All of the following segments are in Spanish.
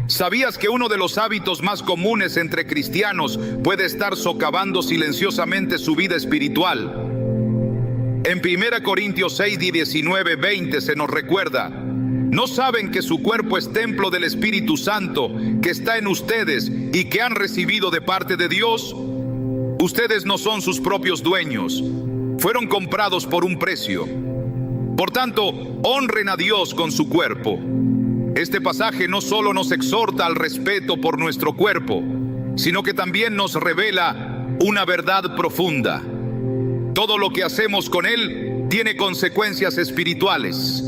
¿Sabías que uno de los hábitos más comunes entre cristianos puede estar socavando silenciosamente su vida espiritual? En 1 Corintios 6, 19, 20 se nos recuerda: ¿no saben que su cuerpo es templo del Espíritu Santo que está en ustedes y que han recibido de parte de Dios? Ustedes no son sus propios dueños, fueron comprados por un precio. Por tanto, honren a Dios con su cuerpo. Este pasaje no solo nos exhorta al respeto por nuestro cuerpo, sino que también nos revela una verdad profunda. Todo lo que hacemos con él tiene consecuencias espirituales.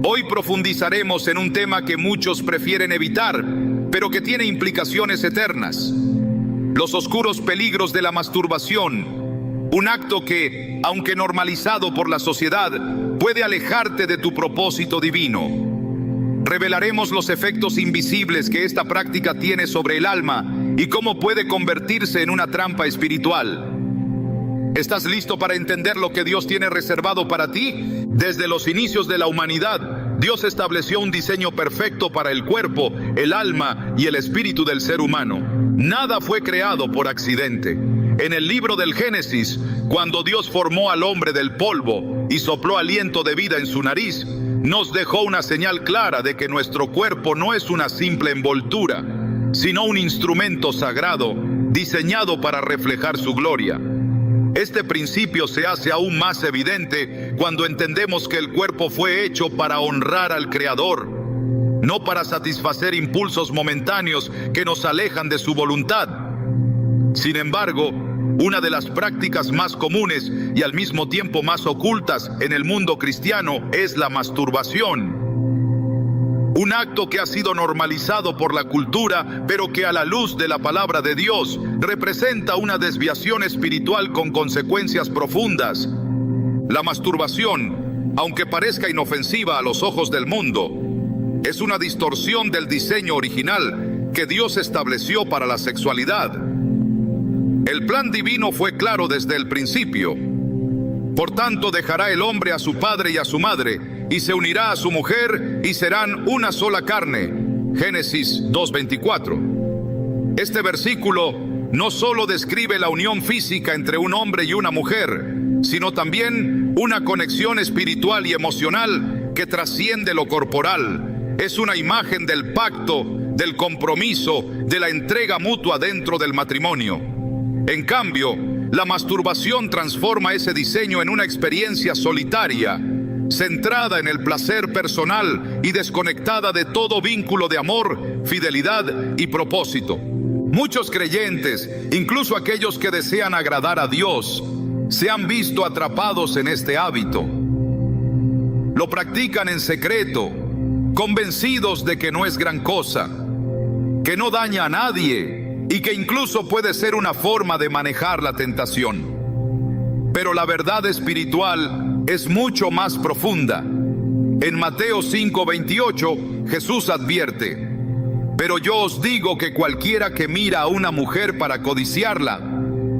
Hoy profundizaremos en un tema que muchos prefieren evitar, pero que tiene implicaciones eternas: los oscuros peligros de la masturbación, un acto que, aunque normalizado por la sociedad, puede alejarte de tu propósito divino. Revelaremos los efectos invisibles que esta práctica tiene sobre el alma y cómo puede convertirse en una trampa espiritual. ¿Estás listo para entender lo que Dios tiene reservado para ti? Desde los inicios de la humanidad, Dios estableció un diseño perfecto para el cuerpo, el alma y el espíritu del ser humano. Nada fue creado por accidente. En el libro del Génesis, cuando Dios formó al hombre del polvo y sopló aliento de vida en su nariz, nos dejó una señal clara de que nuestro cuerpo no es una simple envoltura, sino un instrumento sagrado diseñado para reflejar su gloria. Este principio se hace aún más evidente cuando entendemos que el cuerpo fue hecho para honrar al Creador, no para satisfacer impulsos momentáneos que nos alejan de su voluntad. Sin embargo, una de las prácticas más comunes y al mismo tiempo más ocultas en el mundo cristiano es la masturbación. Un acto que ha sido normalizado por la cultura, pero que a la luz de la palabra de Dios representa una desviación espiritual con consecuencias profundas. La masturbación, aunque parezca inofensiva a los ojos del mundo, es una distorsión del diseño original que Dios estableció para la sexualidad. El plan divino fue claro desde el principio. Por tanto, dejará el hombre a su padre y a su madre, y se unirá a su mujer, y serán una sola carne. Génesis 2:24. Este versículo no solo describe la unión física entre un hombre y una mujer, sino también una conexión espiritual y emocional que trasciende lo corporal. Es una imagen del pacto, del compromiso, de la entrega mutua dentro del matrimonio. En cambio, la masturbación transforma ese diseño en una experiencia solitaria, centrada en el placer personal y desconectada de todo vínculo de amor, fidelidad y propósito. Muchos creyentes, incluso aquellos que desean agradar a Dios, se han visto atrapados en este hábito. Lo practican en secreto, convencidos de que no es gran cosa, que no daña a nadie y que incluso puede ser una forma de manejar la tentación. Pero la verdad espiritual es mucho más profunda. En Mateo 5:28, Jesús advierte: pero yo os digo que cualquiera que mira a una mujer para codiciarla,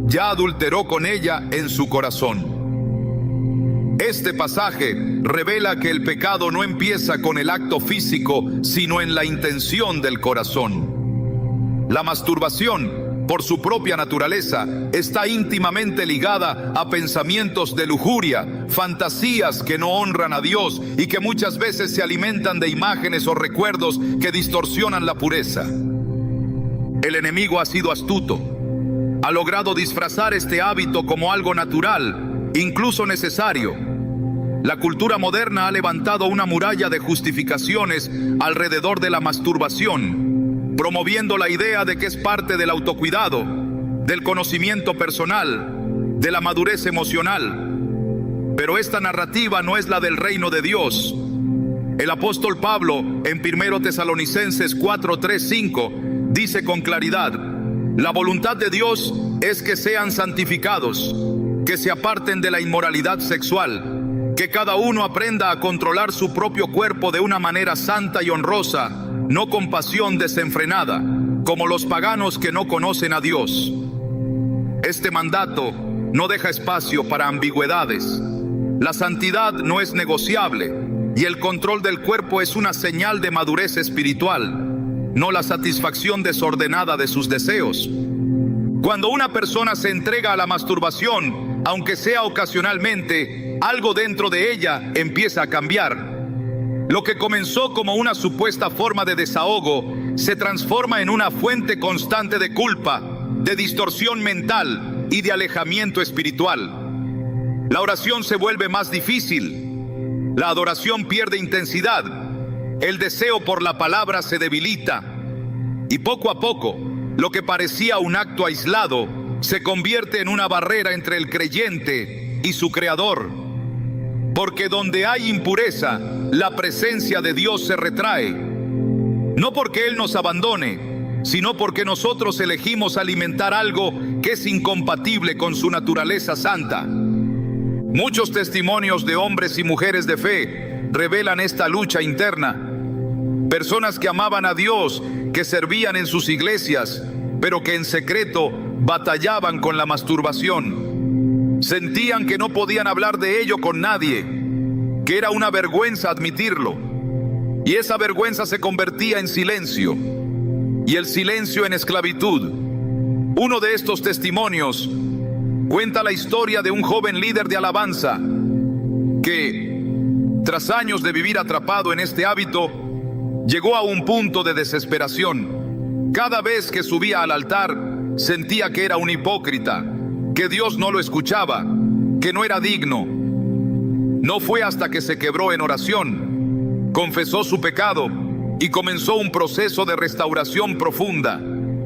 ya adulteró con ella en su corazón. Este pasaje revela que el pecado no empieza con el acto físico, sino en la intención del corazón. La masturbación, por su propia naturaleza, está íntimamente ligada a pensamientos de lujuria, fantasías que no honran a Dios y que muchas veces se alimentan de imágenes o recuerdos que distorsionan la pureza. El enemigo ha sido astuto. Ha logrado disfrazar este hábito como algo natural, incluso necesario. La cultura moderna ha levantado una muralla de justificaciones alrededor de la masturbación, promoviendo la idea de que es parte del autocuidado, del conocimiento personal, de la madurez emocional. Pero esta narrativa no es la del reino de Dios. El apóstol Pablo, en 1 Tesalonicenses 4, 3, 5, dice con claridad: la voluntad de Dios es que sean santificados, que se aparten de la inmoralidad sexual, que cada uno aprenda a controlar su propio cuerpo de una manera santa y honrosa, no con pasión desenfrenada, como los paganos que no conocen a Dios. Este mandato no deja espacio para ambigüedades. La santidad no es negociable y el control del cuerpo es una señal de madurez espiritual. no la satisfacción desordenada de sus deseos. Cuando una persona se entrega a la masturbación, aunque sea ocasionalmente, algo dentro de ella empieza a cambiar. Lo que comenzó como una supuesta forma de desahogo se transforma en una fuente constante de culpa, de distorsión mental y de alejamiento espiritual. La oración se vuelve más difícil, la adoración pierde intensidad, el deseo por la palabra se debilita y poco a poco lo que parecía un acto aislado se convierte en una barrera entre el creyente y su Creador. Porque donde hay impureza, la presencia de Dios se retrae. No porque Él nos abandone, sino porque nosotros elegimos alimentar algo que es incompatible con su naturaleza santa. Muchos testimonios de hombres y mujeres de fe revelan esta lucha interna. Personas que amaban a Dios, que servían en sus iglesias, pero que en secreto batallaban con la masturbación. Sentían que no podían hablar de ello con nadie, que era una vergüenza admitirlo. Y esa vergüenza se convertía en silencio, y el silencio en esclavitud. Uno de estos testimonios cuenta la historia de un joven líder de alabanza que, tras años de vivir atrapado en este hábito, llegó a un punto de desesperación. Cada vez que subía al altar, sentía que era un hipócrita, que Dios no lo escuchaba, que no era digno. No fue hasta que se quebró en oración, confesó su pecado y comenzó un proceso de restauración profunda,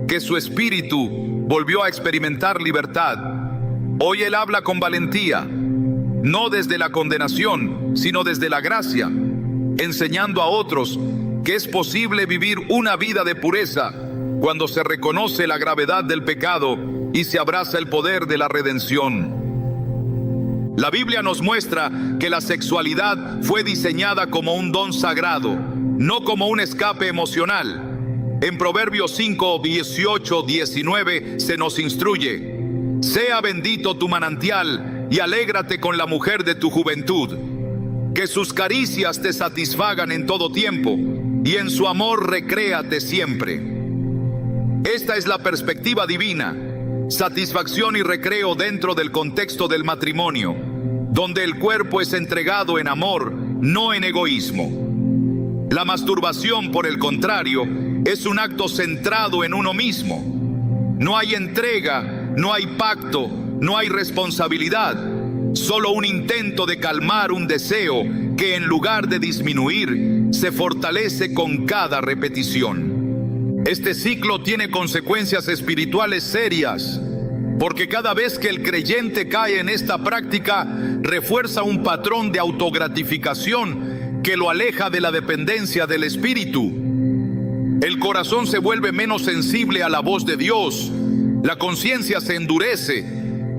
que su espíritu volvió a experimentar libertad. Hoy él habla con valentía, no desde la condenación, sino desde la gracia, enseñando a otros que es posible vivir una vida de pureza cuando se reconoce la gravedad del pecado y se abraza el poder de la redención. La Biblia nos muestra que la sexualidad fue diseñada como un don sagrado, no como un escape emocional. En Proverbios 5, 18, 19 se nos instruye: sea bendito tu manantial y alégrate con la mujer de tu juventud. Que sus caricias te satisfagan en todo tiempo y en su amor recréate siempre. Esta es la perspectiva divina, satisfacción y recreo dentro del contexto del matrimonio, donde el cuerpo es entregado en amor, no en egoísmo. La masturbación, por el contrario, es un acto centrado en uno mismo. No hay entrega, no hay pacto, no hay responsabilidad, solo un intento de calmar un deseo que, en lugar de disminuir, se fortalece con cada repetición. Este ciclo tiene consecuencias espirituales serias, porque cada vez que el creyente cae en esta práctica, refuerza un patrón de autogratificación que lo aleja de la dependencia del Espíritu. El corazón se vuelve menos sensible a la voz de Dios, la conciencia se endurece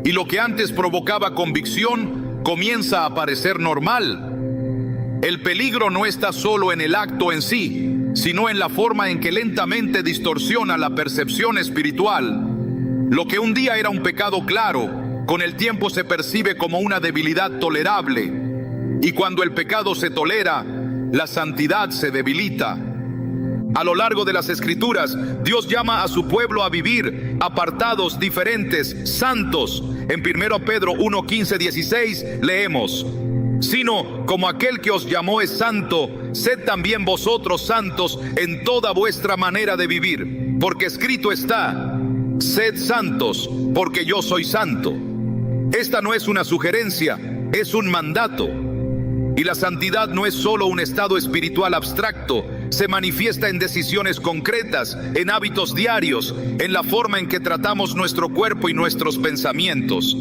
y lo que antes provocaba convicción comienza a parecer normal. El peligro no está solo en el acto en sí, sino en la forma en que lentamente distorsiona la percepción espiritual. Lo que un día era un pecado claro, con el tiempo se percibe como una debilidad tolerable. Y cuando el pecado se tolera, la santidad se debilita. A lo largo de las Escrituras, Dios llama a su pueblo a vivir apartados, diferentes, santos. En 1 Pedro 1, 15, 16 leemos: sino como aquel que os llamó es santo, sed también vosotros santos en toda vuestra manera de vivir, porque escrito está: sed santos, porque yo soy santo. Esta no es una sugerencia, es un mandato. Y la santidad no es solo un estado espiritual abstracto, se manifiesta en decisiones concretas, en hábitos diarios, en la forma en que tratamos nuestro cuerpo y nuestros pensamientos.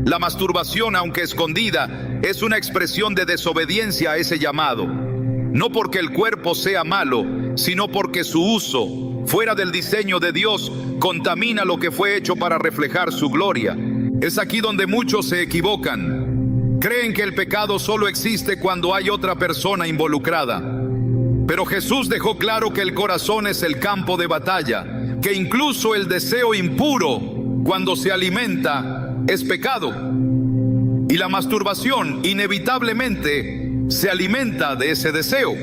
La masturbación, aunque escondida, es una expresión de desobediencia a ese llamado. No porque el cuerpo sea malo, sino porque su uso, fuera del diseño de Dios, contamina lo que fue hecho para reflejar su gloria. Es aquí donde muchos se equivocan. Creen que el pecado solo existe cuando hay otra persona involucrada. Pero Jesús dejó claro que el corazón es el campo de batalla, que incluso el deseo impuro, cuando se alimenta, es pecado. Y la masturbación inevitablemente se alimenta de ese deseo.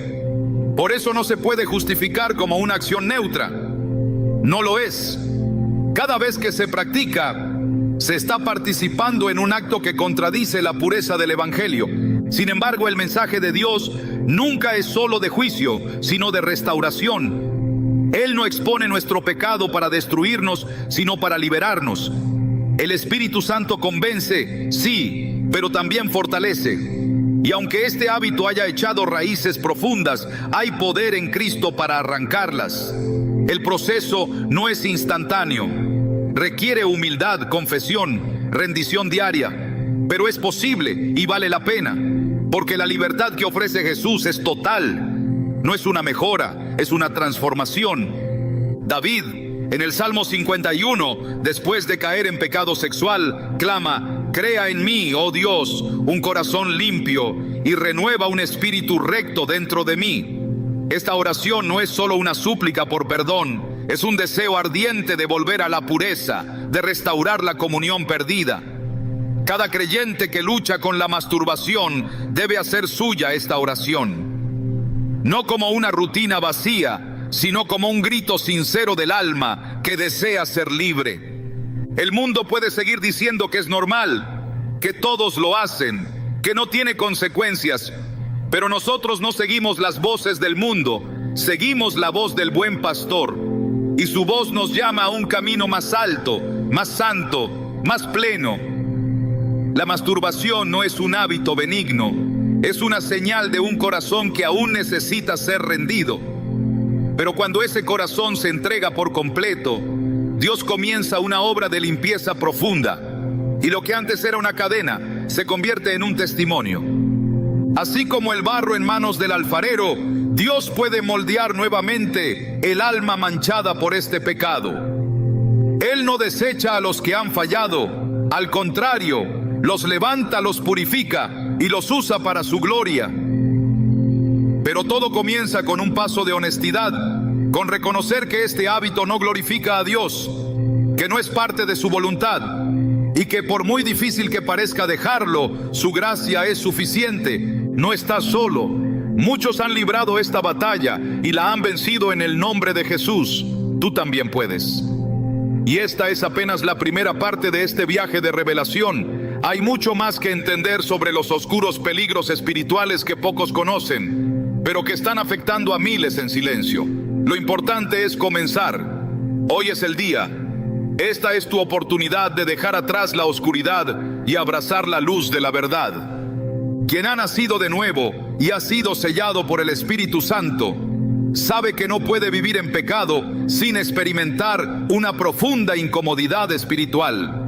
Por eso no se puede justificar como una acción neutra. No lo es. Cada vez que se practica, se está participando en un acto que contradice la pureza del Evangelio. Sin embargo, el mensaje de Dios nunca es solo de juicio, sino de restauración. Él no expone nuestro pecado para destruirnos, sino para liberarnos. El Espíritu Santo convence, sí, pero también fortalece. Y aunque este hábito haya echado raíces profundas, hay poder en Cristo para arrancarlas. El proceso no es instantáneo. Requiere humildad, confesión, rendición diaria. Pero es posible y vale la pena, porque la libertad que ofrece Jesús es total. No es una mejora, es una transformación. David, en el Salmo 51, después de caer en pecado sexual, clama: crea en mí, oh Dios, un corazón limpio y renueva un espíritu recto dentro de mí. Esta oración no es solo una súplica por perdón, es un deseo ardiente de volver a la pureza, de restaurar la comunión perdida. Cada creyente que lucha con la masturbación debe hacer suya esta oración. No como una rutina vacía, sino como un grito sincero del alma que desea ser libre. El mundo puede seguir diciendo que es normal, que todos lo hacen, que no tiene consecuencias, pero nosotros no seguimos las voces del mundo, seguimos la voz del buen pastor, y su voz nos llama a un camino más alto, más santo, más pleno. La masturbación no es un hábito benigno, es una señal de un corazón que aún necesita ser rendido. Pero cuando ese corazón se entrega por completo, Dios comienza una obra de limpieza profunda, y lo que antes era una cadena se convierte en un testimonio. Así como el barro en manos del alfarero, Dios puede moldear nuevamente el alma manchada por este pecado. Él no desecha a los que han fallado, al contrario, los levanta, los purifica y los usa para su gloria. Pero todo comienza con un paso de honestidad, con reconocer que este hábito no glorifica a Dios, que no es parte de su voluntad, y que por muy difícil que parezca dejarlo, su gracia es suficiente. No estás solo. Muchos han librado esta batalla y la han vencido en el nombre de Jesús. Tú también puedes. Y esta es apenas la primera parte de este viaje de revelación. Hay mucho más que entender sobre los oscuros peligros espirituales que pocos conocen, pero que están afectando a miles en silencio. Lo importante es comenzar. Hoy es el día. Esta es tu oportunidad de dejar atrás la oscuridad y abrazar la luz de la verdad. Quien ha nacido de nuevo y ha sido sellado por el Espíritu Santo, sabe que no puede vivir en pecado sin experimentar una profunda incomodidad espiritual.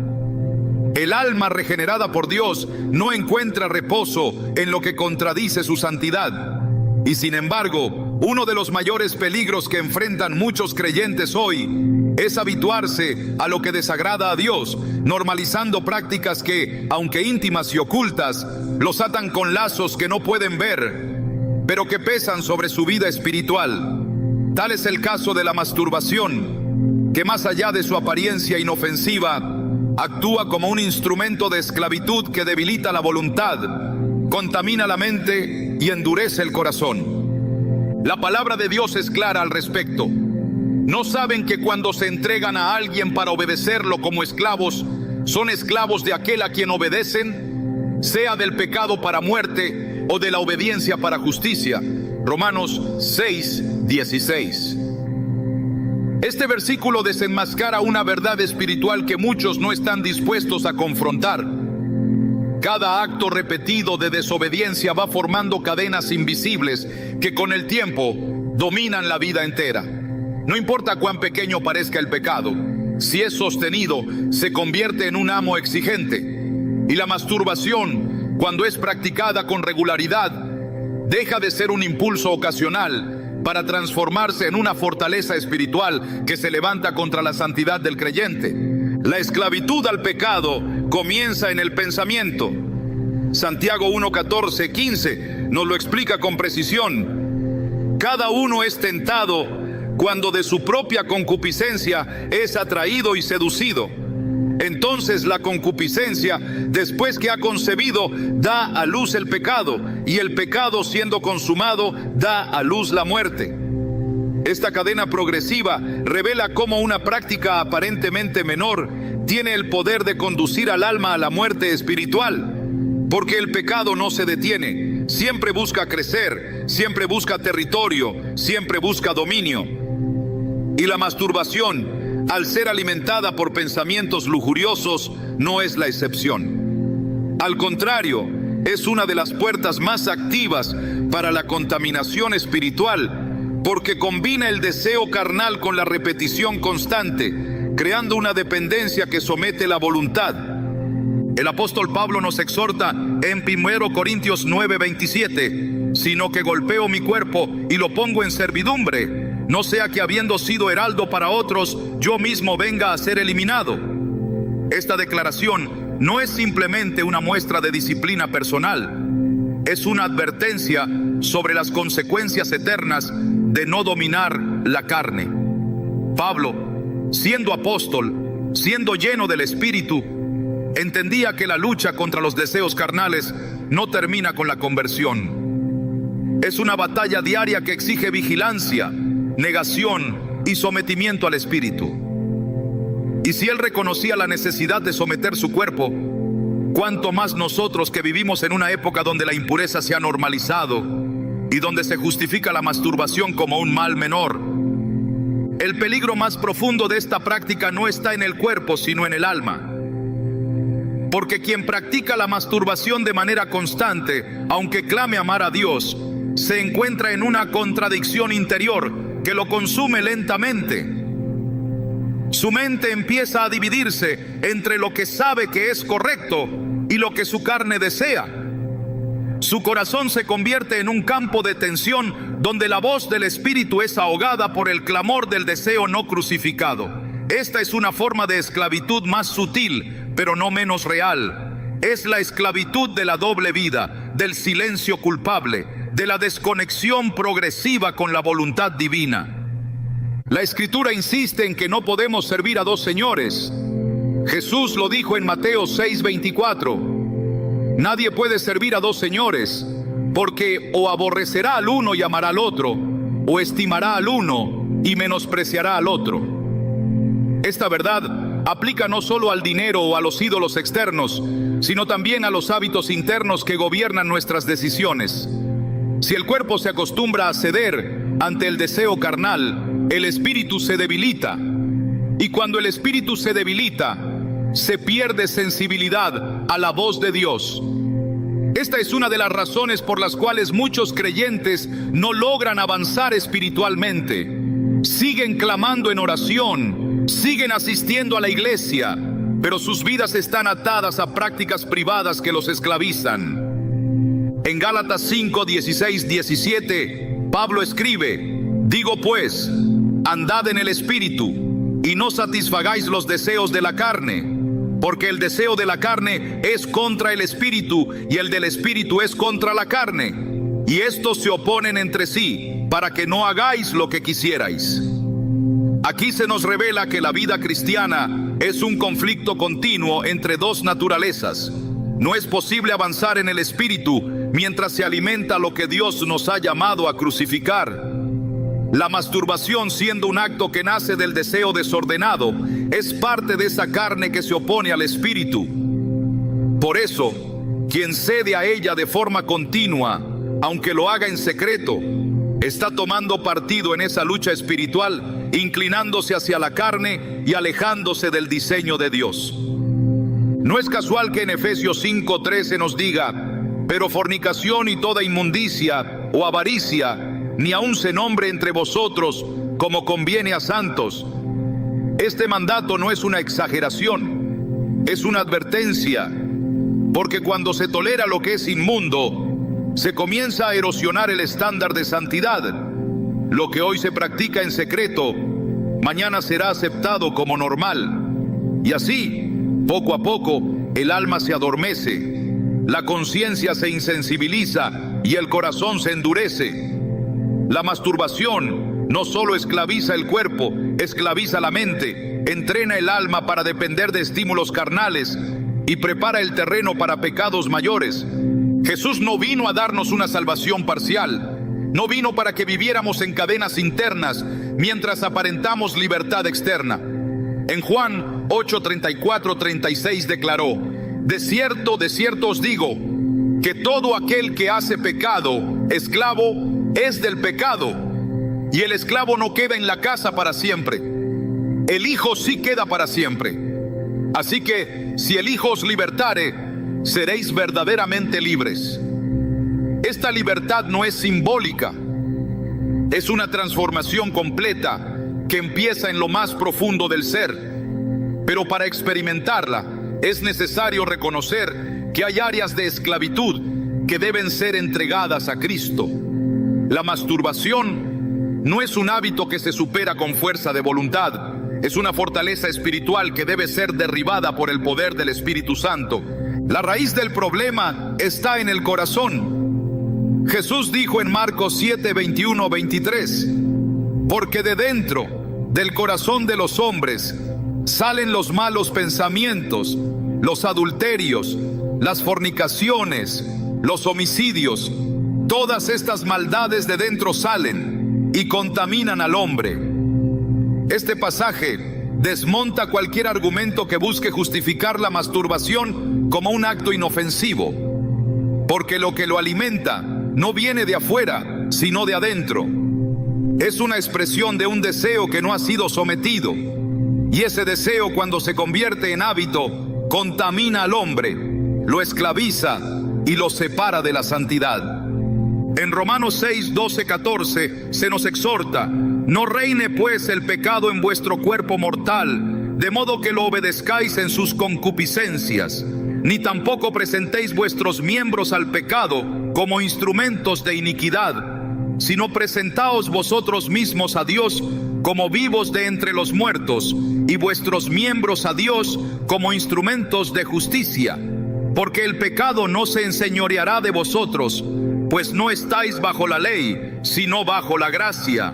El alma regenerada por Dios no encuentra reposo en lo que contradice su santidad. Y sin embargo, uno de los mayores peligros que enfrentan muchos creyentes hoy es habituarse a lo que desagrada a Dios, normalizando prácticas que, aunque íntimas y ocultas, los atan con lazos que no pueden ver, pero que pesan sobre su vida espiritual. Tal es el caso de la masturbación, que más allá de su apariencia inofensiva, actúa como un instrumento de esclavitud que debilita la voluntad, contamina la mente y endurece el corazón. La palabra de Dios es clara al respecto. ¿No saben que cuando se entregan a alguien para obedecerlo como esclavos, son esclavos de aquel a quien obedecen, sea del pecado para muerte o de la obediencia para justicia? Romanos 6:16. Este versículo desenmascara una verdad espiritual que muchos no están dispuestos a confrontar. Cada acto repetido de desobediencia va formando cadenas invisibles que con el tiempo dominan la vida entera. No importa cuán pequeño parezca el pecado, si es sostenido, se convierte en un amo exigente. Y la masturbación, cuando es practicada con regularidad, deja de ser un impulso ocasional para transformarse en una fortaleza espiritual que se levanta contra la santidad del creyente. La esclavitud al pecado comienza en el pensamiento. Santiago 1:14-15 nos lo explica con precisión. Cada uno es tentado cuando de su propia concupiscencia es atraído y seducido. Entonces la concupiscencia, después que ha concebido, da a luz el pecado, y el pecado, siendo consumado, da a luz la muerte. Esta cadena progresiva revela cómo una práctica aparentemente menor tiene el poder de conducir al alma a la muerte espiritual, porque el pecado no se detiene, siempre busca crecer, siempre busca territorio, siempre busca dominio. Y la masturbación, al ser alimentada por pensamientos lujuriosos, no es la excepción. Al contrario, es una de las puertas más activas para la contaminación espiritual, porque combina el deseo carnal con la repetición constante, creando una dependencia que somete la voluntad. El apóstol Pablo nos exhorta en 1 Corintios 9:27, sino que golpeo mi cuerpo y lo pongo en servidumbre, no sea que habiendo sido heraldo para otros, yo mismo venga a ser eliminado. Esta declaración no es simplemente una muestra de disciplina personal, es una advertencia sobre las consecuencias eternas de no dominar la carne. Pablo, siendo apóstol, siendo lleno del Espíritu, entendía que la lucha contra los deseos carnales no termina con la conversión. Es una batalla diaria que exige vigilancia, negación y sometimiento al Espíritu. Y si él reconocía la necesidad de someter su cuerpo, cuánto más nosotros que vivimos en una época donde la impureza se ha normalizado y donde se justifica la masturbación como un mal menor. El peligro más profundo de esta práctica no está en el cuerpo, sino en el alma. Porque quien practica la masturbación de manera constante, aunque clame amar a Dios, se encuentra en una contradicción interior que lo consume lentamente. Su mente empieza a dividirse entre lo que sabe que es correcto y lo que su carne desea. Su corazón se convierte en un campo de tensión donde la voz del Espíritu es ahogada por el clamor del deseo no crucificado. Esta es una forma de esclavitud más sutil, pero no menos real. Es la esclavitud de la doble vida, del silencio culpable, de la desconexión progresiva con la voluntad divina. La Escritura insiste en que no podemos servir a dos señores. Jesús lo dijo en Mateo 6:24. Nadie puede servir a dos señores, porque o aborrecerá al uno y amará al otro, o estimará al uno y menospreciará al otro. Esta verdad aplica no solo al dinero o a los ídolos externos, sino también a los hábitos internos que gobiernan nuestras decisiones. Si el cuerpo se acostumbra a ceder ante el deseo carnal, el espíritu se debilita. Y cuando el espíritu se debilita, se pierde sensibilidad a la voz de Dios. Esta es una de las razones por las cuales muchos creyentes no logran avanzar espiritualmente. Siguen clamando en oración, siguen asistiendo a la iglesia, pero sus vidas están atadas a prácticas privadas que los esclavizan. En Gálatas 5, 16, 17, Pablo escribe: digo pues, andad en el Espíritu, y no satisfagáis los deseos de la carne, porque el deseo de la carne es contra el Espíritu, y el del Espíritu es contra la carne, y estos se oponen entre sí, para que no hagáis lo que quisierais. Aquí se nos revela que la vida cristiana es un conflicto continuo entre dos naturalezas. No es posible avanzar en el Espíritu mientras se alimenta lo que Dios nos ha llamado a crucificar. La masturbación, siendo un acto que nace del deseo desordenado, es parte de esa carne que se opone al Espíritu. Por eso, quien cede a ella de forma continua, aunque lo haga en secreto, está tomando partido en esa lucha espiritual, inclinándose hacia la carne y alejándose del diseño de Dios. No es casual que en Efesios 5:13 nos diga: pero fornicación y toda inmundicia o avaricia, ni aun se nombre entre vosotros como conviene a santos. Este mandato no es una exageración, es una advertencia, porque cuando se tolera lo que es inmundo, se comienza a erosionar el estándar de santidad. Lo que hoy se practica en secreto, mañana será aceptado como normal. Y así, poco a poco, el alma se adormece, la conciencia se insensibiliza y el corazón se endurece. La masturbación no solo esclaviza el cuerpo, esclaviza la mente, entrena el alma para depender de estímulos carnales y prepara el terreno para pecados mayores. Jesús no vino a darnos una salvación parcial. No vino para que viviéramos en cadenas internas mientras aparentamos libertad externa. En Juan 8:34-36 declaró: de cierto os digo, que todo aquel que hace pecado, esclavo es del pecado. Y el esclavo no queda en la casa para siempre. El Hijo sí queda para siempre. Así que, si el Hijo os libertare, seréis verdaderamente libres. Esta libertad no es simbólica, es una transformación completa que empieza en lo más profundo del ser. Pero para experimentarla es necesario reconocer que hay áreas de esclavitud que deben ser entregadas a Cristo. La masturbación no es un hábito que se supera con fuerza de voluntad, es una fortaleza espiritual que debe ser derribada por el poder del Espíritu Santo. La raíz del problema está en el corazón. Jesús dijo en Marcos 7:21-23, porque de dentro del corazón de los hombres salen los malos pensamientos, los adulterios, las fornicaciones, los homicidios. Todas estas maldades de dentro salen y contaminan al hombre. Este pasaje desmonta cualquier argumento que busque justificar la masturbación como un acto inofensivo, porque lo que lo alimenta no viene de afuera, sino de adentro. Es una expresión de un deseo que no ha sido sometido, y ese deseo, cuando se convierte en hábito, contamina al hombre, lo esclaviza y lo separa de la santidad. En Romanos 6:12-14 se nos exhorta: no reine pues el pecado en vuestro cuerpo mortal, de modo que lo obedezcáis en sus concupiscencias, ni tampoco presentéis vuestros miembros al pecado como instrumentos de iniquidad, sino presentaos vosotros mismos a Dios como vivos de entre los muertos, y vuestros miembros a Dios como instrumentos de justicia. Porque el pecado no se enseñoreará de vosotros, pues no estáis bajo la ley, sino bajo la gracia.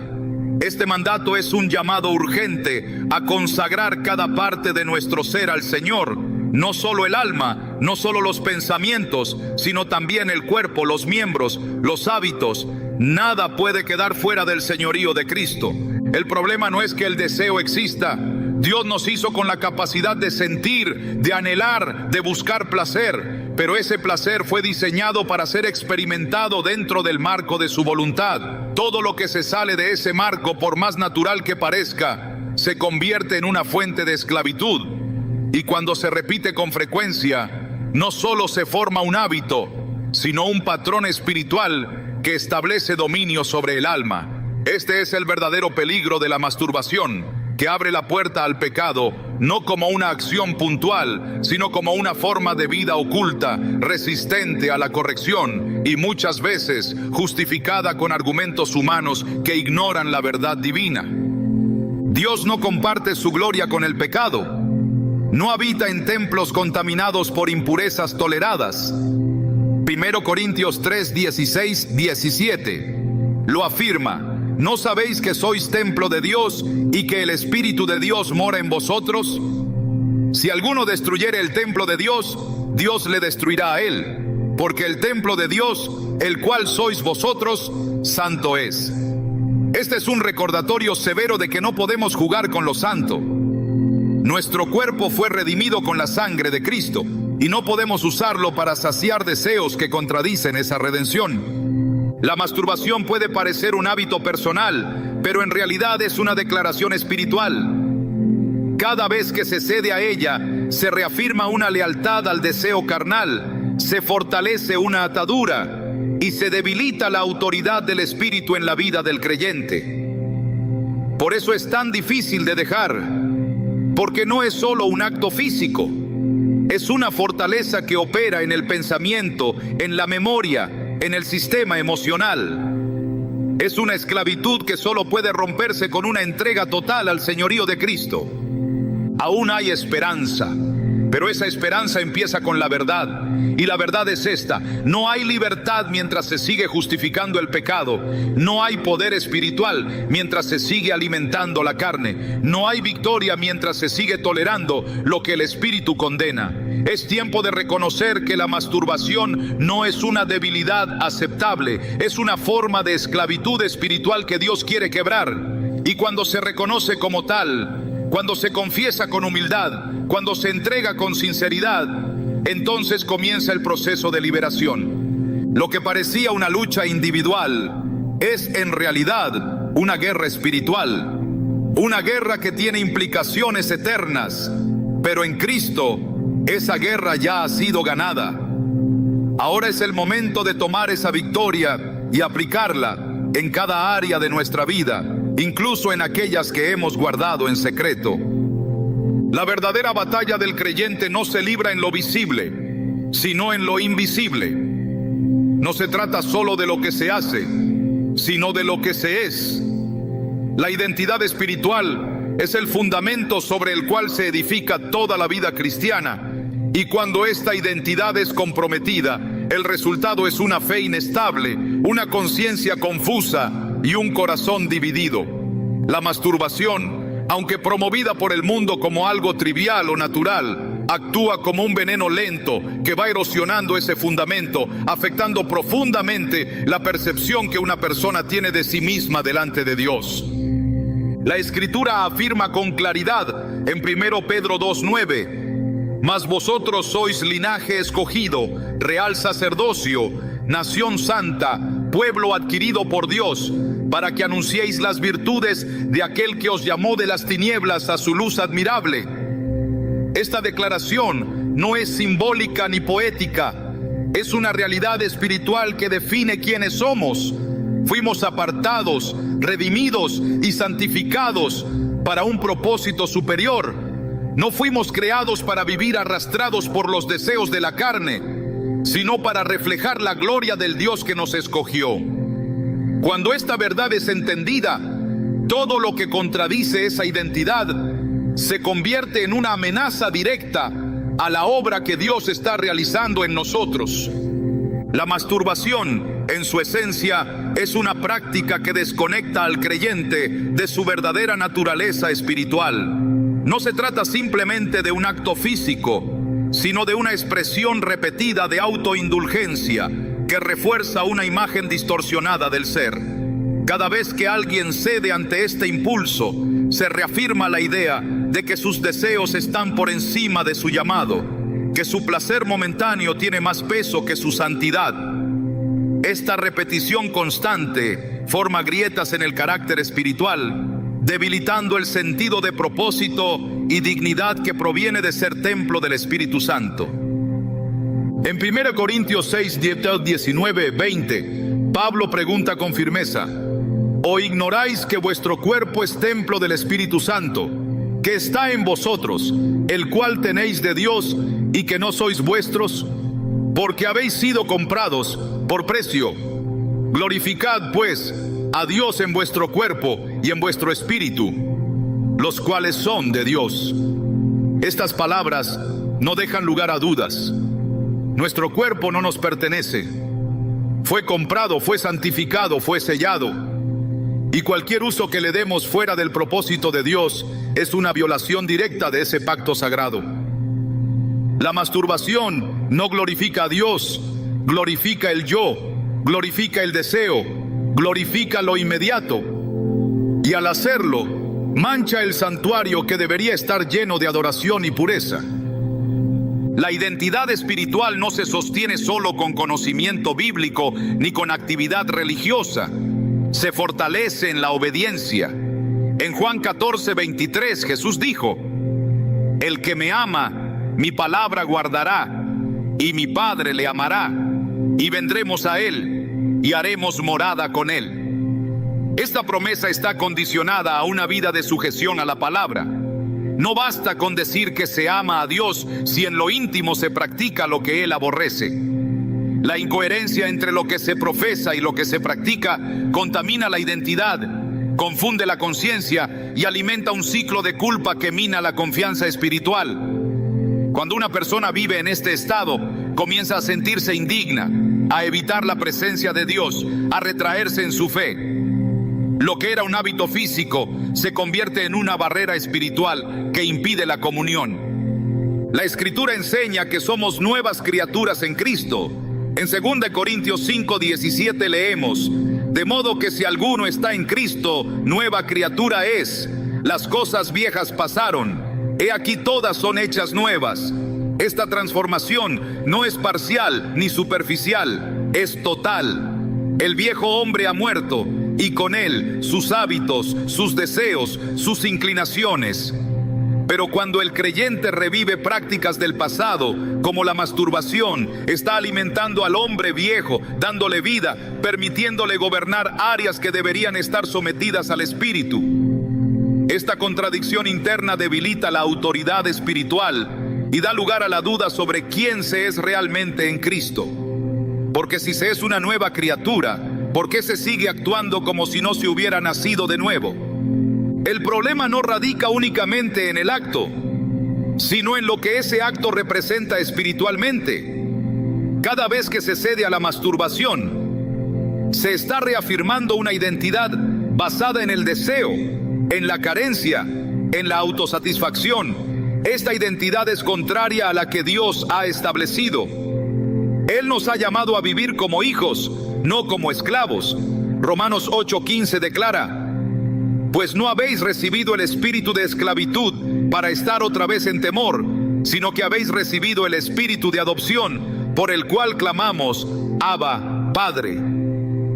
Este mandato es un llamado urgente a consagrar cada parte de nuestro ser al Señor, no solo el alma, no solo los pensamientos, sino también el cuerpo, los miembros, los hábitos. Nada puede quedar fuera del señorío de Cristo. El problema no es que el deseo exista. Dios nos hizo con la capacidad de sentir, de anhelar, de buscar placer, pero ese placer fue diseñado para ser experimentado dentro del marco de su voluntad. Todo lo que se sale de ese marco, por más natural que parezca, se convierte en una fuente de esclavitud. Y cuando se repite con frecuencia, no solo se forma un hábito, sino un patrón espiritual que establece dominio sobre el alma. Este es el verdadero peligro de la masturbación, que abre la puerta al pecado, no como una acción puntual, sino como una forma de vida oculta, resistente a la corrección y muchas veces justificada con argumentos humanos que ignoran la verdad divina. Dios no comparte su gloria con el pecado. No habita en templos contaminados por impurezas toleradas. 1 Corintios 3:16-17 lo afirma: ¿no sabéis que sois templo de Dios y que el Espíritu de Dios mora en vosotros? Si alguno destruyere el templo de Dios, Dios le destruirá a él, porque el templo de Dios, el cual sois vosotros, santo es. Este es un recordatorio severo de que no podemos jugar con lo santo. Nuestro cuerpo fue redimido con la sangre de Cristo, y no podemos usarlo para saciar deseos que contradicen esa redención. La masturbación puede parecer un hábito personal, pero en realidad es una declaración espiritual. Cada vez que se cede a ella, se reafirma una lealtad al deseo carnal, se fortalece una atadura y se debilita la autoridad del Espíritu en la vida del creyente. Por eso es tan difícil de dejar, porque no es solo un acto físico, es una fortaleza que opera en el pensamiento, en la memoria, en el sistema emocional. Es una esclavitud que solo puede romperse con una entrega total al señorío de Cristo. Aún hay esperanza. Pero esa esperanza empieza con la verdad. Y la verdad es esta: no hay libertad mientras se sigue justificando el pecado. No hay poder espiritual mientras se sigue alimentando la carne. No hay victoria mientras se sigue tolerando lo que el espíritu condena. Es tiempo de reconocer que la masturbación no es una debilidad aceptable. Es una forma de esclavitud espiritual que Dios quiere quebrar. Y cuando se reconoce como tal, cuando se confiesa con humildad, cuando se entrega con sinceridad, entonces comienza el proceso de liberación. Lo que parecía una lucha individual es en realidad una guerra espiritual, una guerra que tiene implicaciones eternas, pero en Cristo esa guerra ya ha sido ganada. Ahora es el momento de tomar esa victoria y aplicarla en cada área de nuestra vida, incluso en aquellas que hemos guardado en secreto. La verdadera batalla del creyente no se libra en lo visible, sino en lo invisible. No se trata solo de lo que se hace, sino de lo que se es. La identidad espiritual es el fundamento sobre el cual se edifica toda la vida cristiana, y cuando esta identidad es comprometida, el resultado es una fe inestable, una conciencia confusa y un corazón dividido. La masturbación, aunque promovida por el mundo como algo trivial o natural, actúa como un veneno lento que va erosionando ese fundamento, afectando profundamente la percepción que una persona tiene de sí misma delante de Dios. La Escritura afirma con claridad en 1 Pedro 2:9: mas vosotros sois linaje escogido, real sacerdocio, nación santa, pueblo adquirido por Dios, para que anunciéis las virtudes de aquel que os llamó de las tinieblas a su luz admirable. Esta declaración no es simbólica ni poética, es una realidad espiritual que define quiénes somos. Fuimos apartados, redimidos y santificados para un propósito superior. No fuimos creados para vivir arrastrados por los deseos de la carne, sino para reflejar la gloria del Dios que nos escogió. Cuando esta verdad es entendida, todo lo que contradice esa identidad se convierte en una amenaza directa a la obra que Dios está realizando en nosotros. La masturbación, en su esencia, es una práctica que desconecta al creyente de su verdadera naturaleza espiritual. No se trata simplemente de un acto físico, sino de una expresión repetida de autoindulgencia que refuerza una imagen distorsionada del ser. Cada vez que alguien cede ante este impulso, se reafirma la idea de que sus deseos están por encima de su llamado, que su placer momentáneo tiene más peso que su santidad. Esta repetición constante forma grietas en el carácter espiritual, debilitando el sentido de propósito y dignidad que proviene de ser templo del Espíritu Santo. En 1 Corintios 6, 19, 20, Pablo pregunta con firmeza: ¿o ignoráis que vuestro cuerpo es templo del Espíritu Santo, que está en vosotros, el cual tenéis de Dios, y que no sois vuestros? Porque habéis sido comprados por precio. Glorificad pues a Dios en vuestro cuerpo y en vuestro espíritu, los cuales son de Dios. Estas palabras no dejan lugar a dudas. Nuestro cuerpo no nos pertenece. Fue comprado, fue santificado, fue sellado. Y cualquier uso que le demos fuera del propósito de Dios es una violación directa de ese pacto sagrado. La masturbación no glorifica a Dios, glorifica el yo, glorifica el deseo, glorifica lo inmediato, y al hacerlo mancha el santuario que debería estar lleno de adoración y pureza. La identidad espiritual no se sostiene solo con conocimiento bíblico ni con actividad religiosa, se fortalece en la obediencia. En Juan 14, 23 Jesús dijo: el que me ama, mi palabra guardará, y mi Padre le amará, y vendremos a él y haremos morada con él. Esta promesa está condicionada a una vida de sujeción a la palabra. No basta con decir que se ama a Dios si en lo íntimo se practica lo que Él aborrece. La incoherencia entre lo que se profesa y lo que se practica contamina la identidad, confunde la conciencia y alimenta un ciclo de culpa que mina la confianza espiritual. Cuando una persona vive en este estado, comienza a sentirse indigna, a evitar la presencia de Dios, a retraerse en su fe. Lo que era un hábito físico se convierte en una barrera espiritual que impide la comunión. La Escritura enseña que somos nuevas criaturas en Cristo. En 2 Corintios 5:17 leemos: de modo que si alguno está en Cristo, nueva criatura es. Las cosas viejas pasaron, he aquí todas son hechas nuevas. Esta transformación no es parcial ni superficial, es total. El viejo hombre ha muerto y con él sus hábitos, sus deseos, sus inclinaciones. Pero cuando el creyente revive prácticas del pasado, como la masturbación, está alimentando al hombre viejo, dándole vida, permitiéndole gobernar áreas que deberían estar sometidas al espíritu. Esta contradicción interna debilita la autoridad espiritual y da lugar a la duda sobre quién se es realmente en Cristo. Porque si se es una nueva criatura, ¿por qué se sigue actuando como si no se hubiera nacido de nuevo? El problema no radica únicamente en el acto, sino en lo que ese acto representa espiritualmente. Cada vez que se cede a la masturbación, se está reafirmando una identidad basada en el deseo, en la carencia, en la autosatisfacción. Esta identidad es contraria a la que Dios ha establecido. Él nos ha llamado a vivir como hijos, no como esclavos. Romanos 8:15 declara: pues no habéis recibido el espíritu de esclavitud para estar otra vez en temor, sino que habéis recibido el espíritu de adopción, por el cual clamamos: Abba, Padre.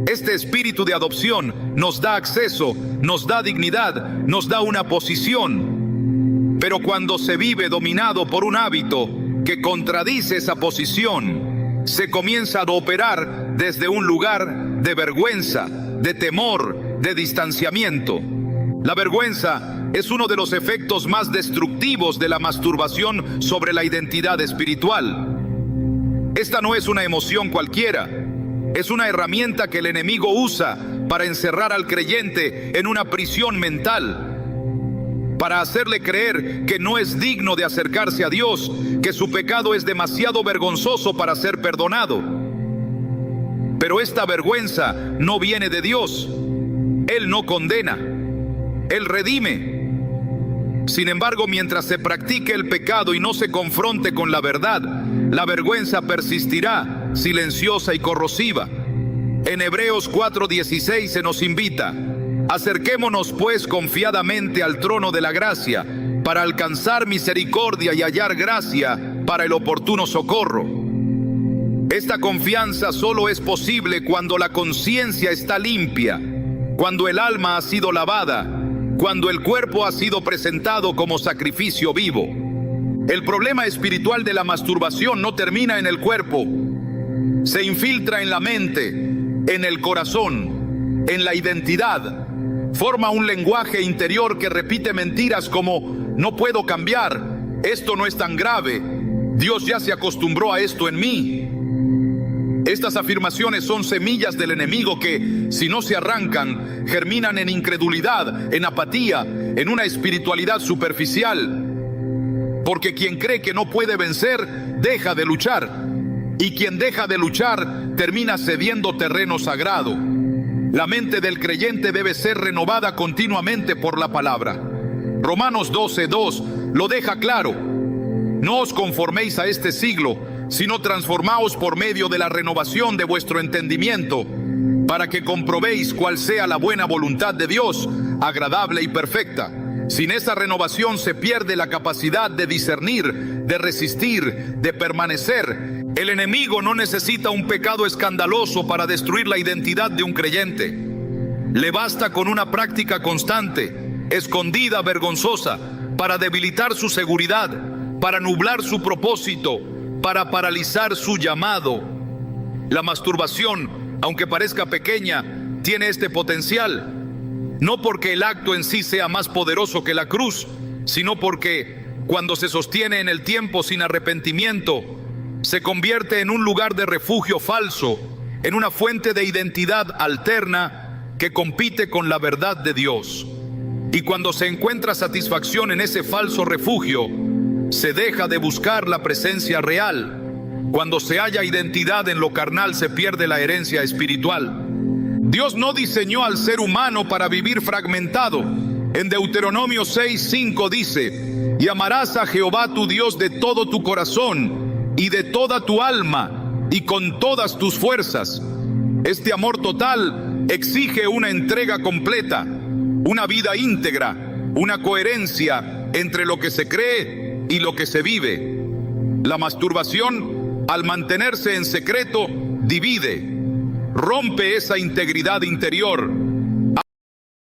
Este espíritu de adopción nos da acceso, nos da dignidad, nos da una posición. Pero cuando se vive dominado por un hábito que contradice esa posición, se comienza a operar desde un lugar de vergüenza, de temor, de distanciamiento. La vergüenza es uno de los efectos más destructivos de la masturbación sobre la identidad espiritual. Esta no es una emoción cualquiera, es una herramienta que el enemigo usa para encerrar al creyente en una prisión mental, para hacerle creer que no es digno de acercarse a Dios, que su pecado es demasiado vergonzoso para ser perdonado. Pero esta vergüenza no viene de Dios. Él no condena, Él redime. Sin embargo, mientras se practique el pecado y no se confronte con la verdad, la vergüenza persistirá, silenciosa y corrosiva. En Hebreos 4:16 se nos invita: acerquémonos pues confiadamente al trono de la gracia, para alcanzar misericordia y hallar gracia para el oportuno socorro. Esta confianza solo es posible cuando la conciencia está limpia, cuando el alma ha sido lavada, cuando el cuerpo ha sido presentado como sacrificio vivo. El problema espiritual de la masturbación no termina en el cuerpo, se infiltra en la mente, en el corazón, en la identidad. Forma un lenguaje interior que repite mentiras como: no puedo cambiar, esto no es tan grave, Dios ya se acostumbró a esto en mí. Estas afirmaciones son semillas del enemigo que, si no se arrancan, germinan en incredulidad, en apatía, en una espiritualidad superficial. Porque quien cree que no puede vencer, deja de luchar. Y quien deja de luchar, termina cediendo terreno sagrado. La mente del creyente debe ser renovada continuamente por la palabra. Romanos 12:2 lo deja claro: no os conforméis a este siglo, sino transformaos por medio de la renovación de vuestro entendimiento, para que comprobéis cuál sea la buena voluntad de Dios, agradable y perfecta. Sin esa renovación se pierde la capacidad de discernir, de resistir, de permanecer. El enemigo no necesita un pecado escandaloso para destruir la identidad de un creyente. Le basta con una práctica constante, escondida, vergonzosa, para debilitar su seguridad, para nublar su propósito, para paralizar su llamado. La masturbación, aunque parezca pequeña, tiene este potencial. No porque el acto en sí sea más poderoso que la cruz, sino porque cuando se sostiene en el tiempo sin arrepentimiento, se convierte en un lugar de refugio falso, en una fuente de identidad alterna que compite con la verdad de Dios. Y cuando se encuentra satisfacción en ese falso refugio, Se deja de buscar la presencia real. Cuando se halla identidad en lo carnal, se pierde la herencia espiritual. Dios no diseñó al ser humano para vivir fragmentado. En Deuteronomio 6:5 dice: y amarás a Jehová tu Dios de todo tu corazón y de toda tu alma y con todas tus fuerzas. Este amor total exige una entrega completa, una vida íntegra, una coherencia entre lo que se cree y lo que se vive. La masturbación, al mantenerse en secreto, divide, rompe esa integridad interior